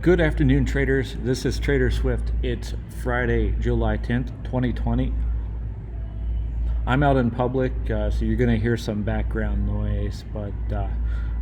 Good afternoon, traders. This is Trader Swift. It's Friday, July 10th, 2020. I'm out in public, so you're going to hear some background noise, but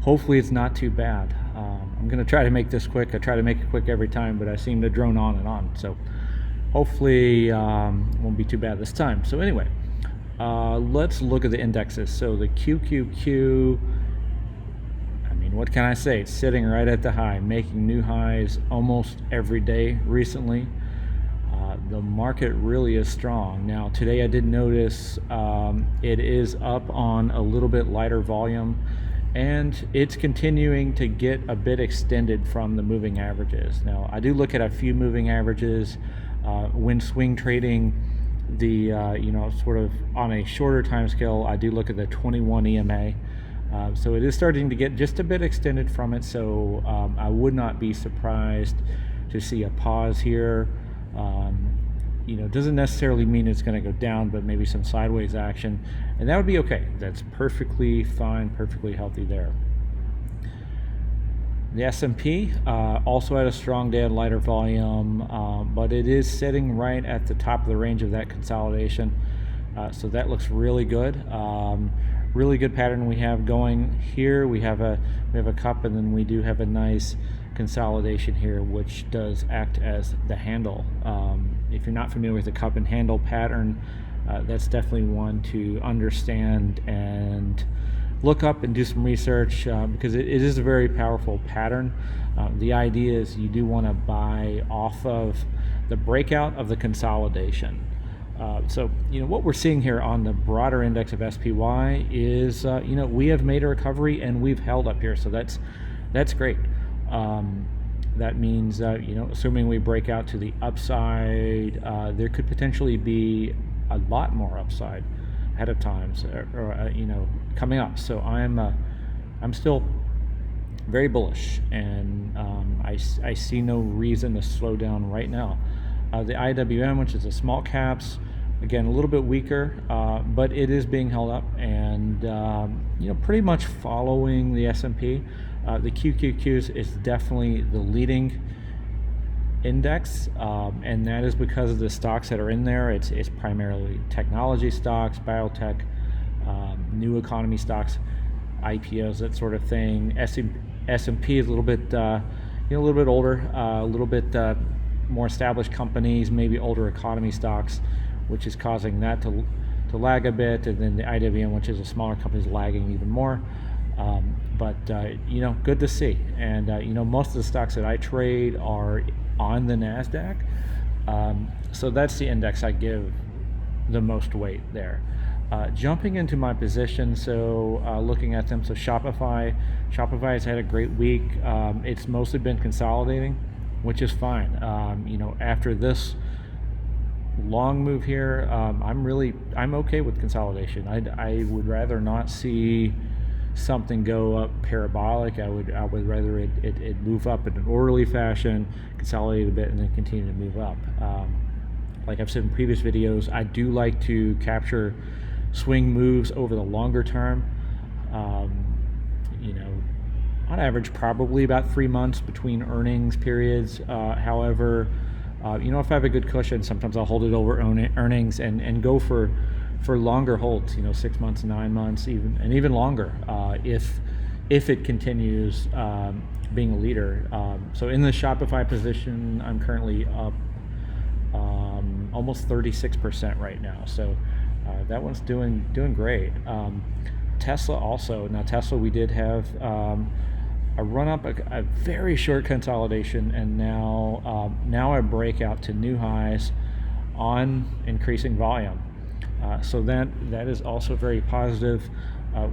hopefully it's not too bad. I'm going to try to make this quick. I try to make it quick every time, but I seem to drone on and on. So hopefully it won't be too bad this time. So anyway, let's look at the indexes. So the QQQ, what can I say? It's sitting right at the high, making new highs almost every day recently. The market really is strong. Now, today I did notice it is up on a little bit lighter volume, and it's continuing to get a bit extended from the moving averages. Now, I do look at a few moving averages when swing trading. The sort of on a shorter time scale, I do look at the 21 EMA. So it is starting to get just a bit extended from it, so I would not be surprised to see a pause here. Doesn't necessarily mean it's going to go down, but maybe some sideways action, and that would be okay. That's perfectly fine, perfectly healthy there. The S&P also had a strong day at lighter volume, but it is sitting right at the top of the range of that consolidation, so that looks really good. Really good pattern we have going here. We have a cup, and then we do have a nice consolidation here, which does act as the handle. If you're not familiar with the cup and handle pattern, that's definitely one to understand and look up and do some research, because it is a very powerful pattern. The idea is you do want to buy off of the breakout of the consolidation. So what we're seeing here on the broader index of SPY is we have made a recovery and we've held up here, so that's great. That means assuming we break out to the upside, there could potentially be a lot more upside ahead of time, or coming up. So I'm still very bullish, and I see no reason to slow down right now. The IWM, which is the small caps, again a little bit weaker, but it is being held up, and pretty much following the S&P. The QQQs is definitely the leading index, and that is because of the stocks that are in there. It's primarily technology stocks, biotech, new economy stocks, IPOs, that sort of thing. S&P is a little bit older, a little bit more established companies, maybe older economy stocks, which is causing that to lag a bit, and then the IWM, which is a smaller company, is lagging even more. But good to see. And most of the stocks that I trade are on the NASDAQ, so that's the index I give the most weight there. Jumping into my position, so looking at them, so Shopify has had a great week. It's mostly been consolidating, which is fine. After this long move here, I'm okay with consolidation. I would rather not see something go up parabolic. I would rather it move up in an orderly fashion, consolidate a bit, and then continue to move up. Like I've said in previous videos, I do like to capture swing moves over the longer term. On average, probably about 3 months between earnings periods. However, if I have a good cushion, sometimes I'll hold it over earnings and go for longer holds. 6 months, 9 months, even longer, if it continues being a leader. So in the Shopify position, I'm currently up almost 36% right now. So that one's doing great. Tesla also. Now Tesla, we did have a run up, a very short consolidation, and now a breakout to new highs on increasing volume. So that is also very positive.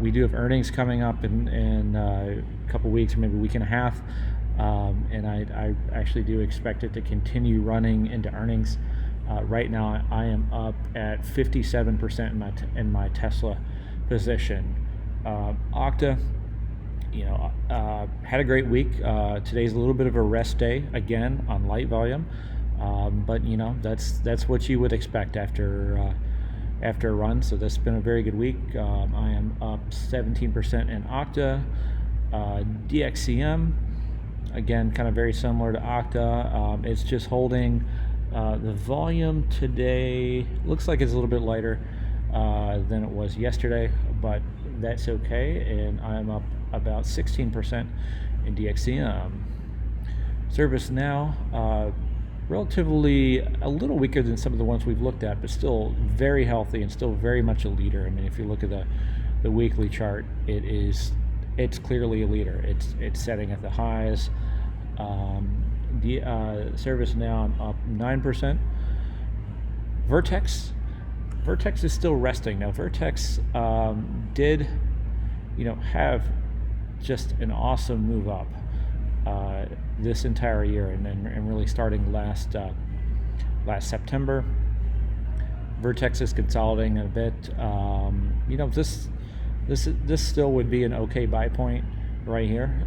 We do have earnings coming up in a couple weeks, or maybe a week and a half, and I actually do expect it to continue running into earnings. Right now, I am up at 57% in my Tesla position. Okta, had a great week. Today's a little bit of a rest day again on light volume, but that's what you would expect after a run. So that's been a very good week. I am up 17% in Okta. DXCM, again, kind of very similar to Okta. It's just holding. The volume today looks like it's a little bit lighter than it was yesterday, but that's okay. And I'm up about 16% in DXCM. ServiceNow, relatively a little weaker than some of the ones we've looked at, but still very healthy and still very much a leader. I mean, if you look at the weekly chart, it's clearly a leader. It's setting at the highs. The ServiceNow, I'm up 9%. Vertex is still resting. Now Vertex did, have just an awesome move up this entire year, and really starting last September. Vertex is consolidating a bit. This still would be an okay buy point right here.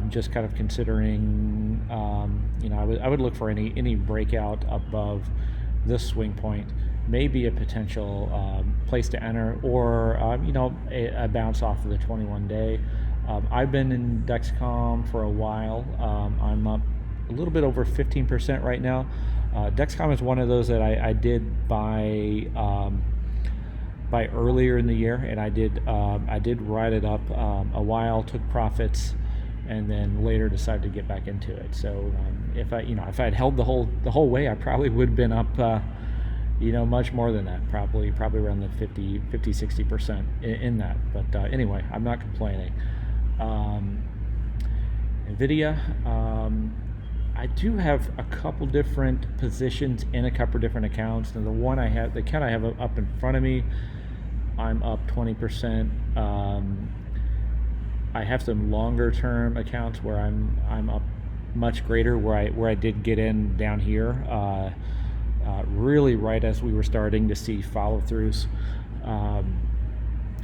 Just kind of considering, I would look for any breakout above this swing point, maybe a potential place to enter, or a bounce off of the 21-day. I've been in Dexcom for a while. I'm up a little bit over 15% right now. Dexcom is one of those that I did buy earlier in the year, and I did ride it up a while, took profits, and then later decided to get back into it. So if I'd held the whole way, I probably would have been up much more than that, probably around the 50-60% in that. But anyway, I'm not complaining. NVIDIA, I do have a couple different positions in a couple different accounts. And the account I have up in front of me, I'm up 20%. I have some longer term accounts where I'm up much greater, where I did get in down here, really right as we were starting to see follow throughs.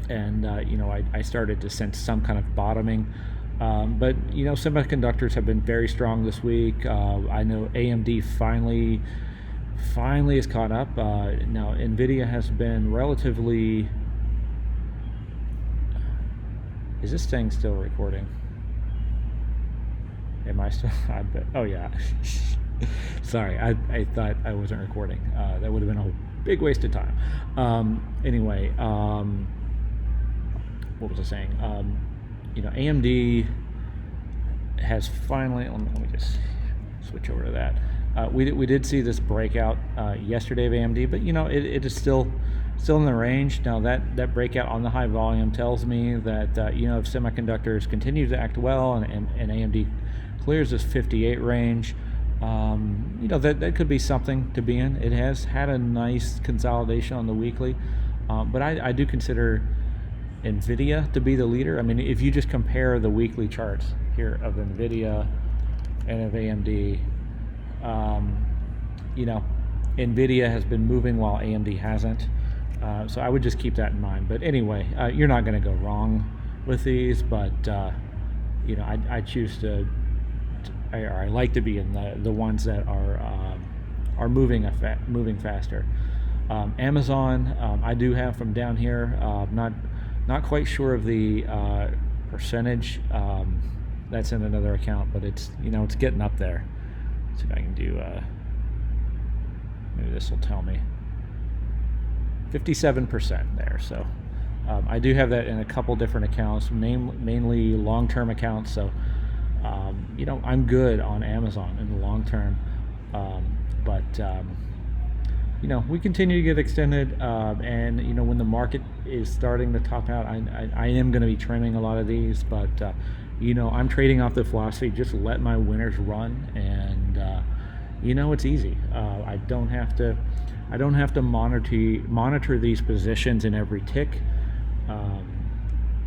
I started to sense some kind of bottoming. But semiconductors have been very strong this week. I know AMD finally is caught up. Now NVIDIA has been relatively. Is this thing still recording? Am I still? I bet. Oh yeah. Sorry, I thought I wasn't recording. That would have been a big waste of time. Anyway. What was I saying? AMD has finally. Let me just switch over to that. We did see this breakout yesterday of AMD, but it is still in the range. Now that breakout on the high volume tells me that if semiconductors continue to act well and AMD clears this 58 range, that could be something to be in. It has had a nice consolidation on the weekly, but I do consider NVIDIA to be the leader. I mean, if you just compare the weekly charts here of NVIDIA and of AMD, NVIDIA has been moving while AMD hasn't. So I would just keep that in mind. But anyway, you're not going to go wrong with these, but I choose to, or I like to be in the ones that are moving faster. Amazon, I do have from down here. Not quite sure of the percentage. That's in another account, but it's getting up there. Let's see if I can do. Maybe this will tell me. 57% there. So I do have that in a couple different accounts, mainly long-term accounts. So I'm good on Amazon in the long term, but we continue to get extended, and when the market is starting to top out, I am going to be trimming a lot of these, but I'm trading off the philosophy, just let my winners run, and it's easy. I don't have to monitor these positions in every tick.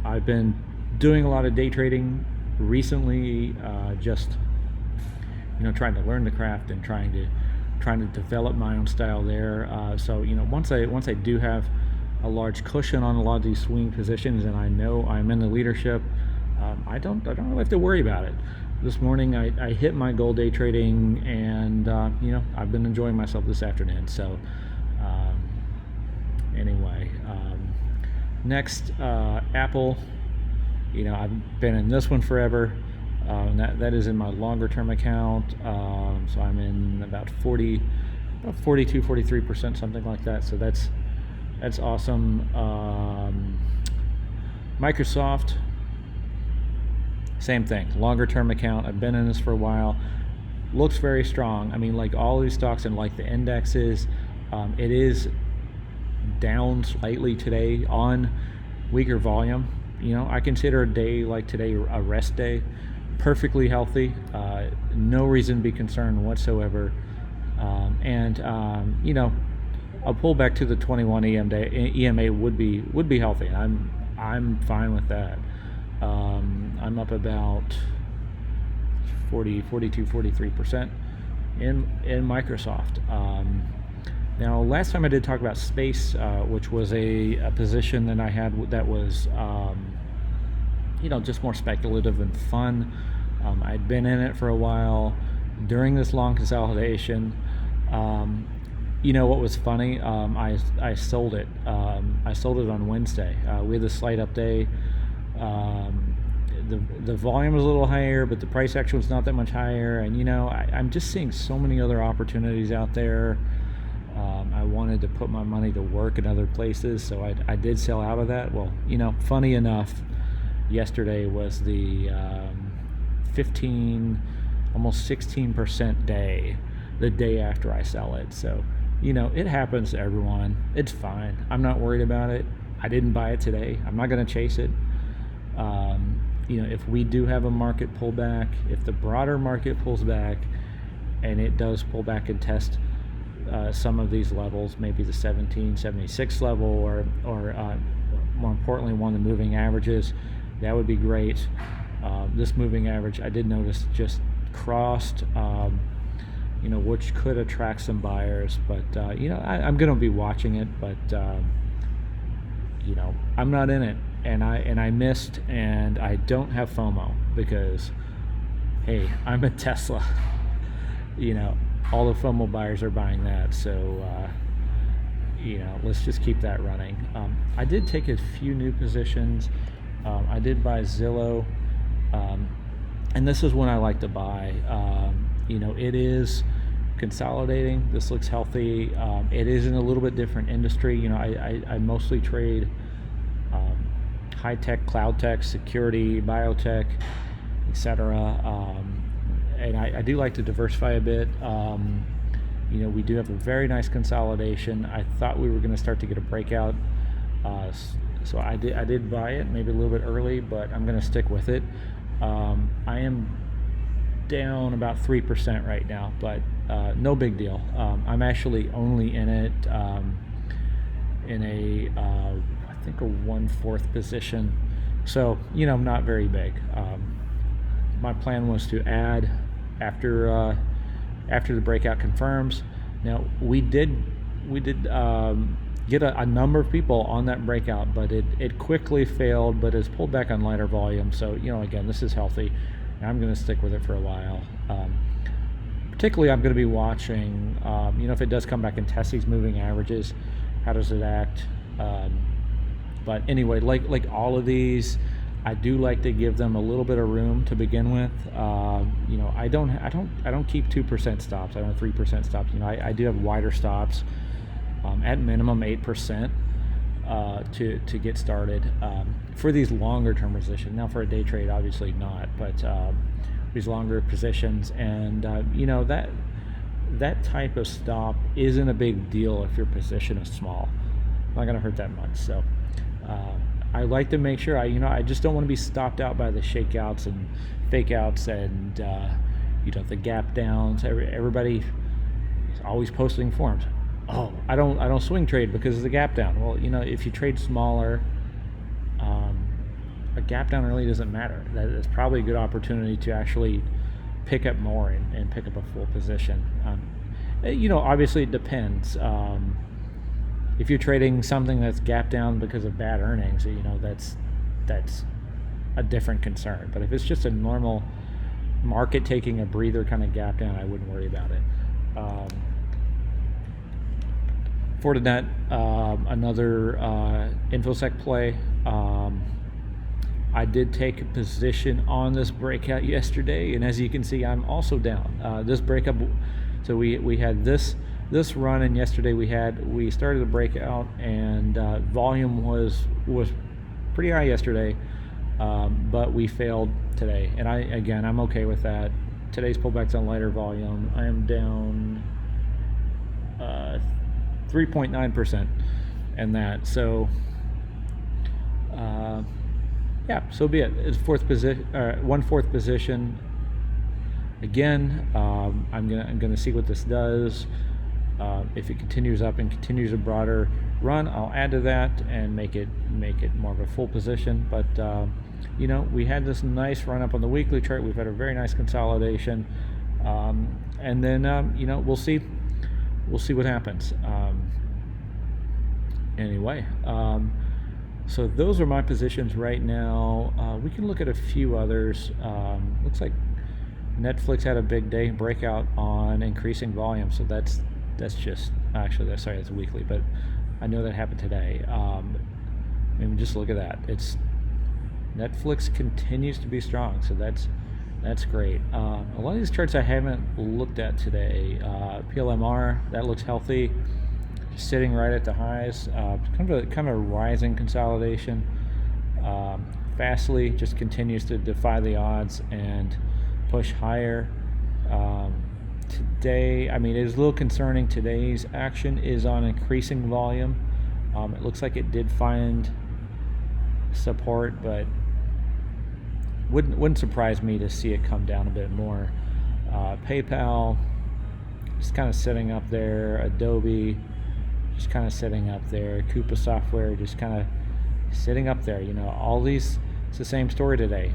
I've been doing a lot of day trading recently, just trying to learn the craft and trying to develop my own style there. So once I do have a large cushion on a lot of these swing positions, and I know I'm in the leadership, I don't really have to worry about it. This morning I hit my goal day trading, and I've been enjoying myself this afternoon. So anyway, next, Apple. I've been in this one forever. And that is in my longer term account. So I'm in about 42, 43%, something like that. So that's awesome. Microsoft, same thing, longer term account. I've been in this for a while. Looks very strong. I mean, like all these stocks and like the indexes, it is down slightly today on weaker volume. I consider a day like today a rest day, perfectly healthy. No reason to be concerned whatsoever. And a pullback to the 21 EMA would be healthy. I'm fine with that. I'm up about 42, 43% in Microsoft. Now, last time I did talk about space, which was a position that I had that was, just more speculative and fun. I'd been in it for a while during this long consolidation. What was funny? I sold it. I sold it on Wednesday. We had a slight up day. The volume was a little higher, but the price action was not that much higher. And I'm just seeing so many other opportunities out there. I wanted to put my money to work in other places, so I did sell out of that. Well, funny enough, yesterday was the 15, almost 16% day, the day after I sell it. So, it happens to everyone. It's fine. I'm not worried about it. I didn't buy it today. I'm not going to chase it. If we do have a market pullback, if the broader market pulls back and it does pull back and test some of these levels, maybe the 1776 level or more importantly, one of the moving averages, that would be great. This moving average, I did notice, just crossed, which could attract some buyers. But, I'm going to be watching it, but, I'm not in it. And I missed, and I don't have FOMO because, hey, I'm a Tesla. All the FOMO buyers are buying that, so let's just keep that running. I did take a few new positions. I did buy Zillow, and this is when I like to buy. It is consolidating. This looks healthy. It is in a little bit different industry. I mostly trade high tech, cloud tech, security, biotech, etc. And I do like to diversify a bit. We do have a very nice consolidation. I thought we were going to start to get a breakout, so I did buy it, maybe a little bit early, but I'm going to stick with it. I am down about 3% right now, but no big deal. I'm actually only in it in a I think a 1/4 position, so not very big. My plan was to add after the breakout confirms. Now we did get a number of people on that breakout, but it quickly failed, but has pulled back on lighter volume. So again, this is healthy, and I'm going to stick with it for a while. Particularly, I'm going to be watching if it does come back and test these moving averages, how does it act? But anyway, like all of these, I do like to give them a little bit of room to begin with. I don't keep 2% stops. I don't have 3% stops. I do have wider stops, at minimum 8% to get started for these longer term positions. Now for a day trade, obviously not, but these longer positions, and that type of stop isn't a big deal if your position is small. Not going to hurt that much. So. I like to make sure I just don't want to be stopped out by the shakeouts and fake outs and the gap downs. Everybody is always posting forums. Oh, I don't swing trade because of the gap down. Well, if you trade smaller, a gap down really doesn't matter. That's probably a good opportunity to actually pick up more and pick up a full position. Obviously it depends. If you're trading something that's gap down because of bad earnings, that's a different concern. But if it's just a normal market taking a breather kind of gap down, I wouldn't worry about it. Fortinet, another InfoSec play. I did take a position on this breakout yesterday, and as you can see, I'm also down. This breakup, so we had this run, and yesterday we started the breakout, and volume was pretty high yesterday, but we failed today, and I'm okay with that. Today's pullback's on lighter volume. I am down 3.9% in that. So yeah, so be it. It's fourth position, 1/4 position. Again, I'm gonna see what this does. If it continues up and continues a broader run, I'll add to that and make it more of a full position. But we had this nice run up on the weekly chart. We've had a very nice consolidation, and then we'll see what happens. Anyway. So those are my positions right now. We can look at a few others. Looks like Netflix had a big day breakout on increasing volume. So that's just that's weekly, but I know that happened today. Just look at that. It's Netflix continues to be strong, so that's great. A lot of these charts I haven't looked at today. PLMR, that looks healthy. Sitting right at the highs, kind of a rising consolidation. Fastly just continues to defy the odds and push higher. Today, it is a little concerning. Today's action is on increasing volume. It looks like it did find support, but wouldn't surprise me to see it come down a bit more. PayPal just kind of sitting up there. Adobe just kind of sitting up there. Coupa Software just kind of sitting up there. All these, it's the same story today.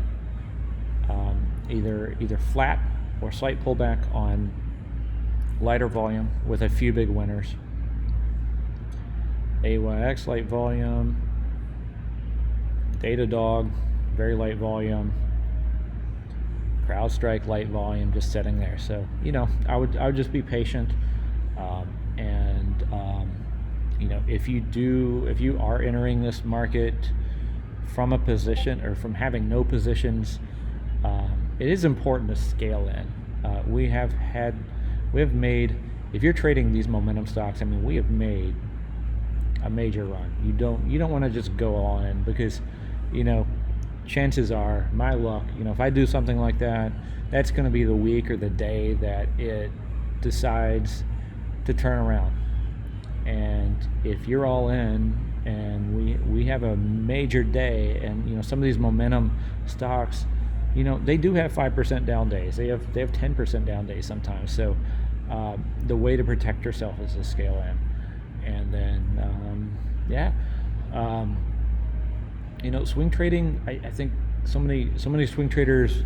Either flat or slight pullback on lighter volume with a few big winners. AYX light volume. Datadog very light volume. CrowdStrike light volume, just sitting there. So I would just be patient, if you are entering this market from a position or from having no positions, it is important to scale in. We have made, if you're trading these momentum stocks, we have made a major run. You don't want to just go all in, because chances are, my luck, if I do something like that, that's going to be the week or the day that it decides to turn around. And if you're all in and we have a major day, and some of these momentum stocks, they do have 5% down days. They have 10% down days sometimes. So the way to protect yourself is to scale in. And then swing trading, I think so many swing traders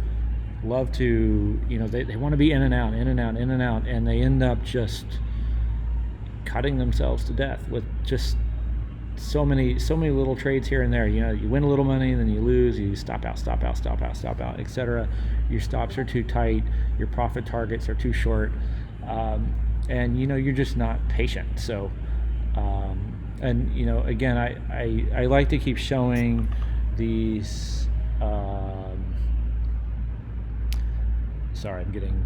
love to, they want to be in and out, and they end up just cutting themselves to death with just so many little trades here and there. You win a little money, then you lose, you stop out, etc. Your stops are too tight, your profit targets are too short, and you're just not patient. So again, I like to keep showing these sorry, I'm getting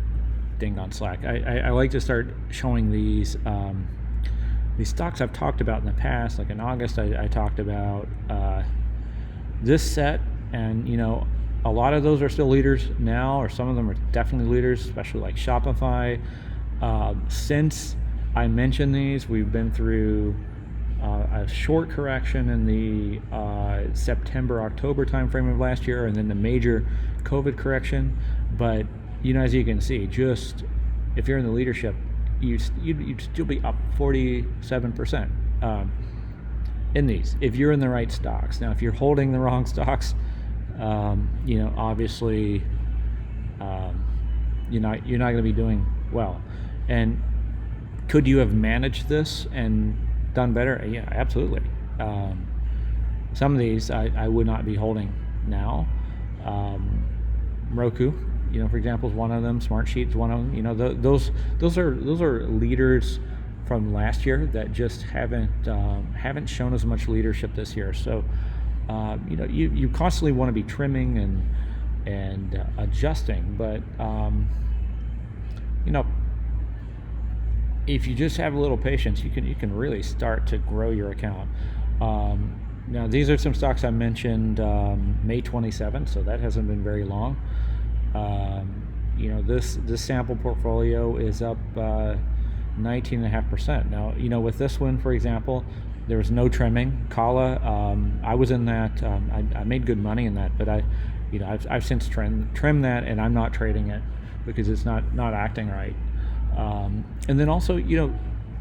dinged on Slack. I like to start showing these stocks I've talked about in the past. Like in August, I talked about this set, and a lot of those are still leaders now, or some of them are definitely leaders, especially like Shopify. Since I mentioned these, we've been through a short correction in the September-October timeframe of last year, and then the major COVID correction. But as you can see, just if you're in the leadership, you'd still be up 47% in these if you're in the right stocks. Now, if you're holding the wrong stocks, obviously you're not going to be doing well. And could you have managed this and done better? Yeah, absolutely. Some of these I would not be holding now. Roku, for example, is one of them. Smartsheet is one of them. Those are leaders from last year that just haven't shown as much leadership this year. So you constantly want to be trimming and adjusting, but you know, if you just have a little patience, you can really start to grow your account. Now, these are some stocks I mentioned May 27th, so that hasn't been very long. This sample portfolio is up 19.5%. Now, with this one, for example, there was no trimming. Kala, I was in that. I made good money in that, but I've since trimmed that, and I'm not trading it because it's not acting right. And then also,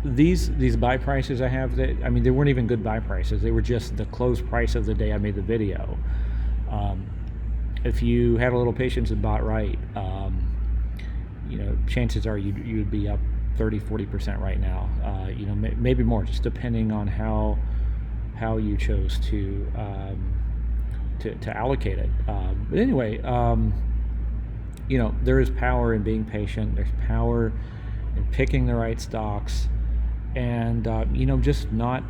these buy prices I have, they weren't even good buy prices. They were just the close price of the day I made the video. If you had a little patience and bought right, chances are you'd be up 30-40% right now. Maybe more, just depending on how you chose to allocate it. But anyway, there is power in being patient. There's power in picking the right stocks, and just not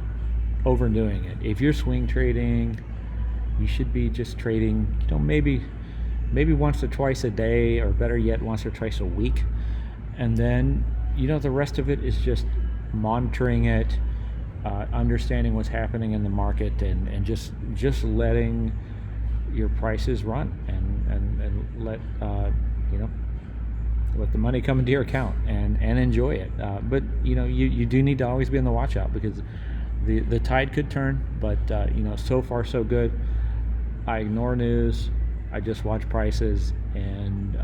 overdoing it. If you're swing trading, you should be just trading, maybe once or twice a day, or better yet, once or twice a week. And then, the rest of it is just monitoring it, understanding what's happening in the market, and just letting your prices run, and let let the money come into your account and enjoy it. But you do need to always be on the watch out, because the tide could turn. But so far so good. I ignore news. I just watch prices, and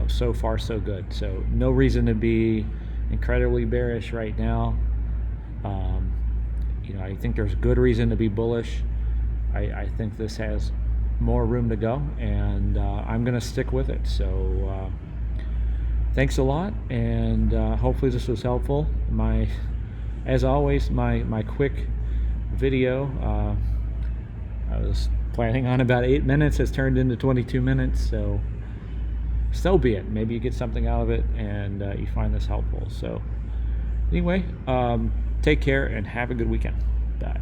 so far so good. So no reason to be incredibly bearish right now. I think there's good reason to be bullish. I think this has more room to go, and I'm going to stick with it. So thanks a lot, and hopefully this was helpful. As always, my quick video, I was planning on about 8 minutes, has turned into 22 minutes, so be it. Maybe you get something out of it, and you find this helpful. So anyway, take care and have a good weekend. Bye.